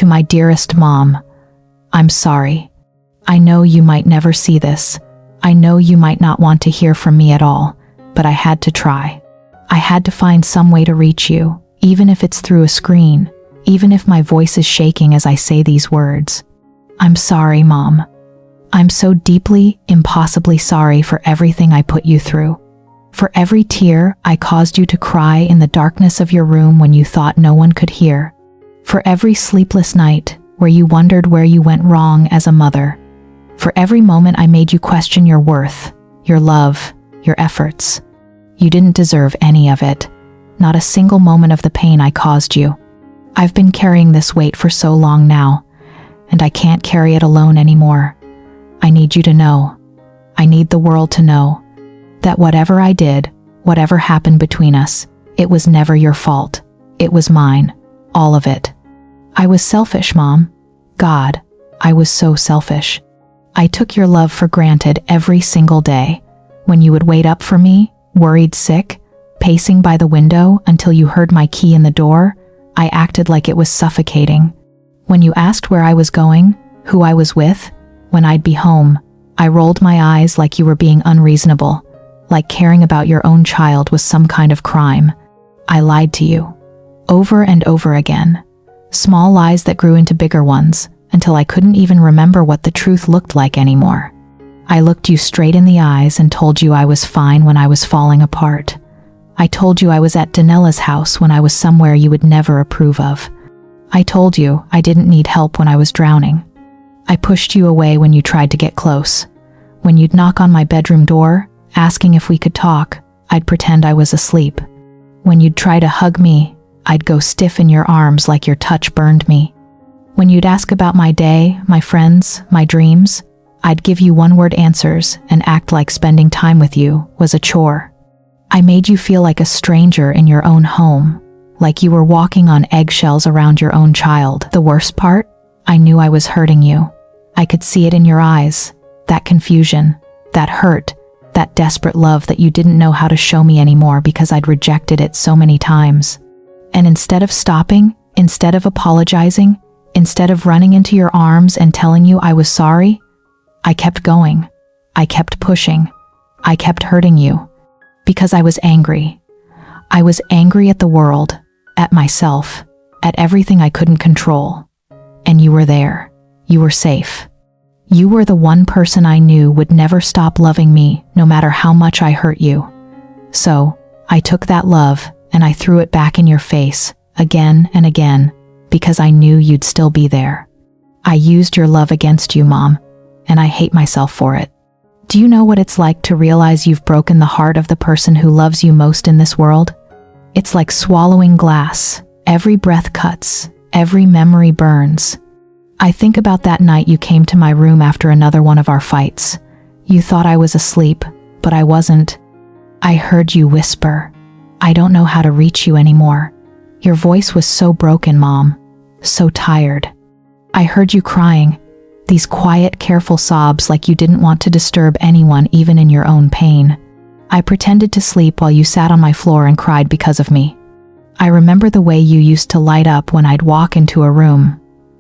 To my dearest mom, I'm sorry. I know you might never see this. I know you might not want to hear from me at all, but I had to try. I had to find some way to reach you, even if it's through a screen, even if my voice is shaking as I say these words. I'm sorry, Mom. I'm so deeply, impossibly sorry for everything I put you through. For every tear I caused you to cry in the darkness of your room when you thought no one could hear. For every sleepless night where you wondered where you went wrong as a mother. For every moment I made you question your worth, your love, your efforts. You didn't deserve any of it, not a single moment of the pain I caused you. I've been carrying this weight for so long now, and I can't carry it alone anymore. I need you to know, I need the world to know, that whatever I did, whatever happened between us, it was never your fault. It was mine, all of it. I was selfish, Mom. God, I was so selfish. I took your love for granted every single day. When you would wait up for me, worried sick, pacing by the window until you heard my key in the door, I acted like it was suffocating. When you asked where I was going, who I was with, when I'd be home, I rolled my eyes like you were being unreasonable, like caring about your own child was some kind of crime. I lied to you, over and over again. Small lies that grew into bigger ones, until I couldn't even remember what the truth looked like anymore. I looked you straight in the eyes and told you I was fine when I was falling apart. I told you I was at Daniela's house when I was somewhere you would never approve of. I told you I didn't need help when I was drowning. I pushed you away when you tried to get close. When you'd knock on my bedroom door, asking if we could talk, I'd pretend I was asleep. When you'd try to hug me, I'd go stiff in your arms like your touch burned me. When you'd ask about my day, my friends, my dreams, I'd give you one-word answers and act like spending time with you was a chore. I made you feel like a stranger in your own home, like you were walking on eggshells around your own child. The worst part? I knew I was hurting you. I could see it in your eyes, that confusion, that hurt, that desperate love that you didn't know how to show me anymore because I'd rejected it so many times. And instead of stopping, instead of apologizing, instead of running into your arms and telling you I was sorry, I kept going. I kept pushing. I kept hurting you. Because I was angry. I was angry at the world, at myself, at everything I couldn't control. And you were there. You were safe. You were the one person I knew would never stop loving me, no matter how much I hurt you. So, I took that love and I threw it back in your face, again and again, because I knew you'd still be there. I used your love against you, Mom, and I hate myself for it. Do you know what it's like to realize you've broken the heart of the person who loves you most in this world? It's like swallowing glass. Every breath cuts. Every memory burns. I think about that night you came to my room after another one of our fights. You thought I was asleep, but I wasn't. I heard you whisper, "I don't know how to reach you anymore." Your voice was so broken, Mom. So tired. I heard you crying. These quiet, careful sobs like you didn't want to disturb anyone even in your own pain. I pretended to sleep while you sat on my floor and cried because of me. I remember the way you used to light up when I'd walk into a room,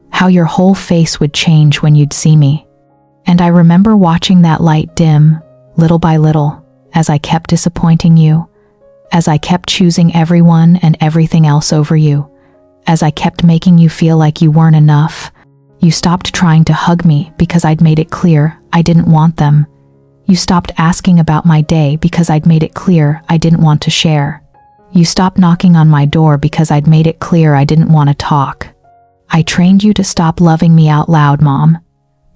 how your whole face would change when you'd see me. And I remember watching that light dim, little by little, as I kept disappointing you, as I kept choosing everyone and everything else over you, as I kept making you feel like you weren't enough. You stopped trying to hug me because I'd made it clear I didn't want them. You stopped asking about my day because I'd made it clear I didn't want to share. You stopped knocking on my door because I'd made it clear I didn't want to talk. I trained you to stop loving me out loud, Mom.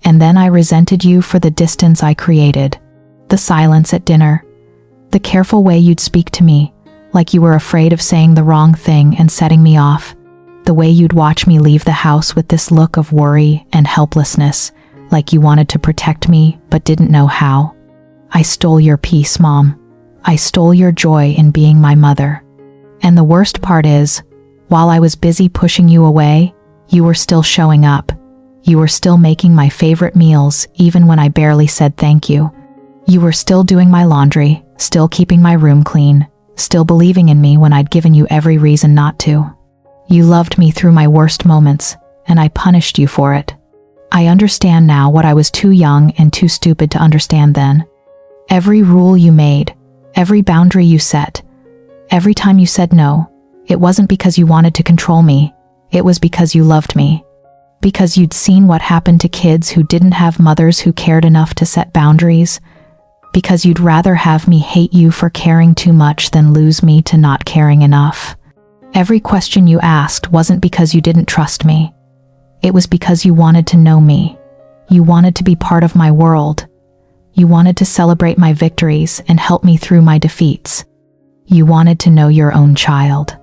And then I resented you for the distance I created. The silence at dinner. The careful way you'd speak to me, like you were afraid of saying the wrong thing and setting me off. The way you'd watch me leave the house with this look of worry and helplessness, like you wanted to protect me but didn't know how. I stole your peace, Mom. I stole your joy in being my mother. And the worst part is, while I was busy pushing you away, you were still showing up. You were still making my favorite meals even when I barely said thank you. You were still doing my laundry, still keeping my room clean, still believing in me when I'd given you every reason not to. You loved me through my worst moments, and I punished you for it. I understand now what I was too young and too stupid to understand then. Every rule you made, every boundary you set, every time you said no, it wasn't because you wanted to control me, it was because you loved me. Because you'd seen what happened to kids who didn't have mothers who cared enough to set boundaries. Because you'd rather have me hate you for caring too much than lose me to not caring enough. Every question you asked wasn't because you didn't trust me. It was because you wanted to know me. You wanted to be part of my world. You wanted to celebrate my victories and help me through my defeats. You wanted to know your own child.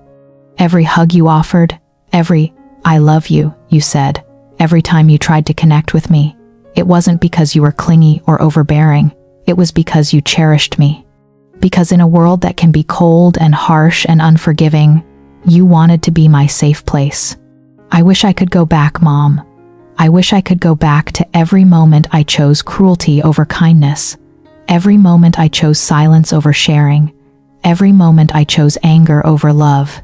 Every hug you offered, every "I love you" you said, every time you tried to connect with me, it wasn't because you were clingy or overbearing. It was because you cherished me. Because in a world that can be cold and harsh and unforgiving, you wanted to be my safe place. I wish I could go back, Mom. I wish I could go back to every moment I chose cruelty over kindness, every moment I chose silence over sharing, every moment I chose anger over love.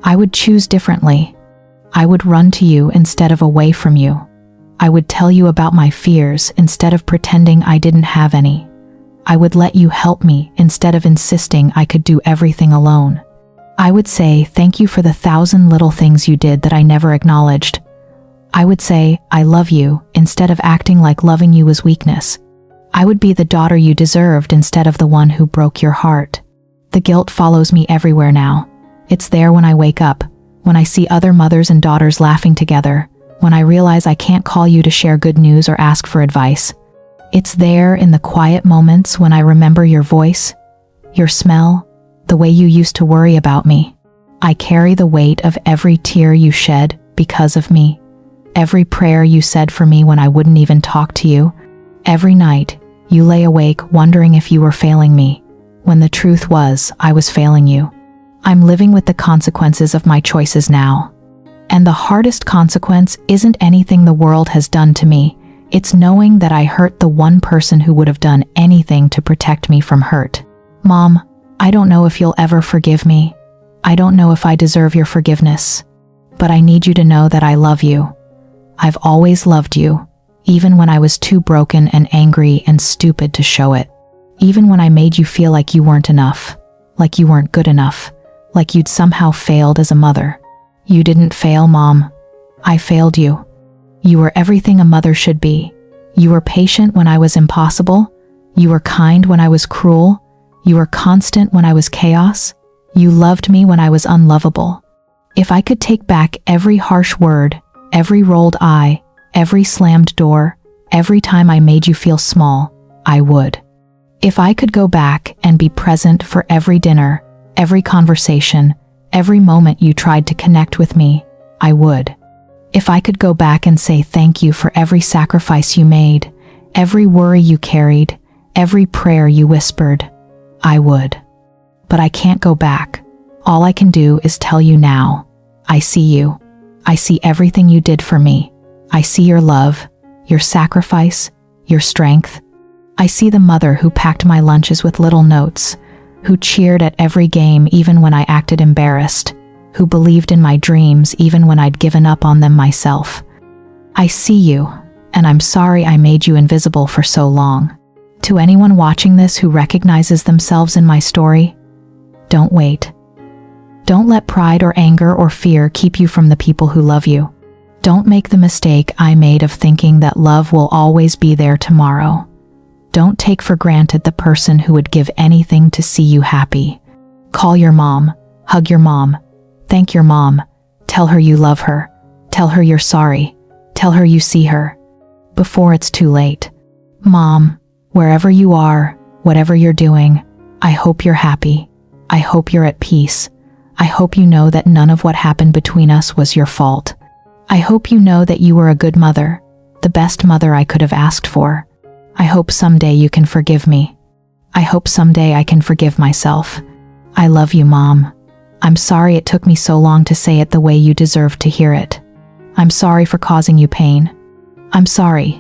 I would choose differently. I would run to you instead of away from you. I would tell you about my fears instead of pretending I didn't have any. I would let you help me instead of insisting I could do everything alone. I would say thank you for the 1,000 little things you did that I never acknowledged. I would say I love you instead of acting like loving you was weakness. I would be the daughter you deserved instead of the one who broke your heart. The guilt follows me everywhere now. It's there when I wake up, when I see other mothers and daughters laughing together, when I realize I can't call you to share good news or ask for advice. It's there in the quiet moments when I remember your voice, your smell, the way you used to worry about me. I carry the weight of every tear you shed because of me, every prayer you said for me when I wouldn't even talk to you. Every night, you lay awake wondering if you were failing me, when the truth was I was failing you. I'm living with the consequences of my choices now. And the hardest consequence isn't anything the world has done to me. It's knowing that I hurt the one person who would have done anything to protect me from hurt. Mom, I don't know if you'll ever forgive me. I don't know if I deserve your forgiveness. But I need you to know that I love you. I've always loved you, even when I was too broken and angry and stupid to show it. Even when I made you feel like you weren't enough, like you weren't good enough, like you'd somehow failed as a mother. You didn't fail, Mom. I failed you. You were everything a mother should be. You were patient when I was impossible. You were kind when I was cruel. You were constant when I was chaos. You loved me when I was unlovable. If I could take back every harsh word, every rolled eye, every slammed door, every time I made you feel small, I would. If I could go back and be present for every dinner, every conversation, every moment you tried to connect with me, I would. If I could go back and say thank you for every sacrifice you made, every worry you carried, every prayer you whispered, I would. But I can't go back. All I can do is tell you now. I see you. I see everything you did for me. I see your love, your sacrifice, your strength. I see the mother who packed my lunches with little notes, who cheered at every game even when I acted embarrassed, who believed in my dreams even when I'd given up on them myself. I see you, and I'm sorry I made you invisible for so long. To anyone watching this who recognizes themselves in my story, don't wait. Don't let pride or anger or fear keep you from the people who love you. Don't make the mistake I made of thinking that love will always be there tomorrow. Don't take for granted the person who would give anything to see you happy. Call your mom, hug your mom, thank your mom, tell her you love her, tell her you're sorry, tell her you see her, before it's too late. Mom, wherever you are, whatever you're doing, I hope you're happy. I hope you're at peace. I hope you know that none of what happened between us was your fault. I hope you know that you were a good mother, the best mother I could have asked for. I hope someday you can forgive me. I hope someday I can forgive myself. I love you, Mom. I'm sorry it took me so long to say it the way you deserved to hear it. I'm sorry for causing you pain. I'm sorry.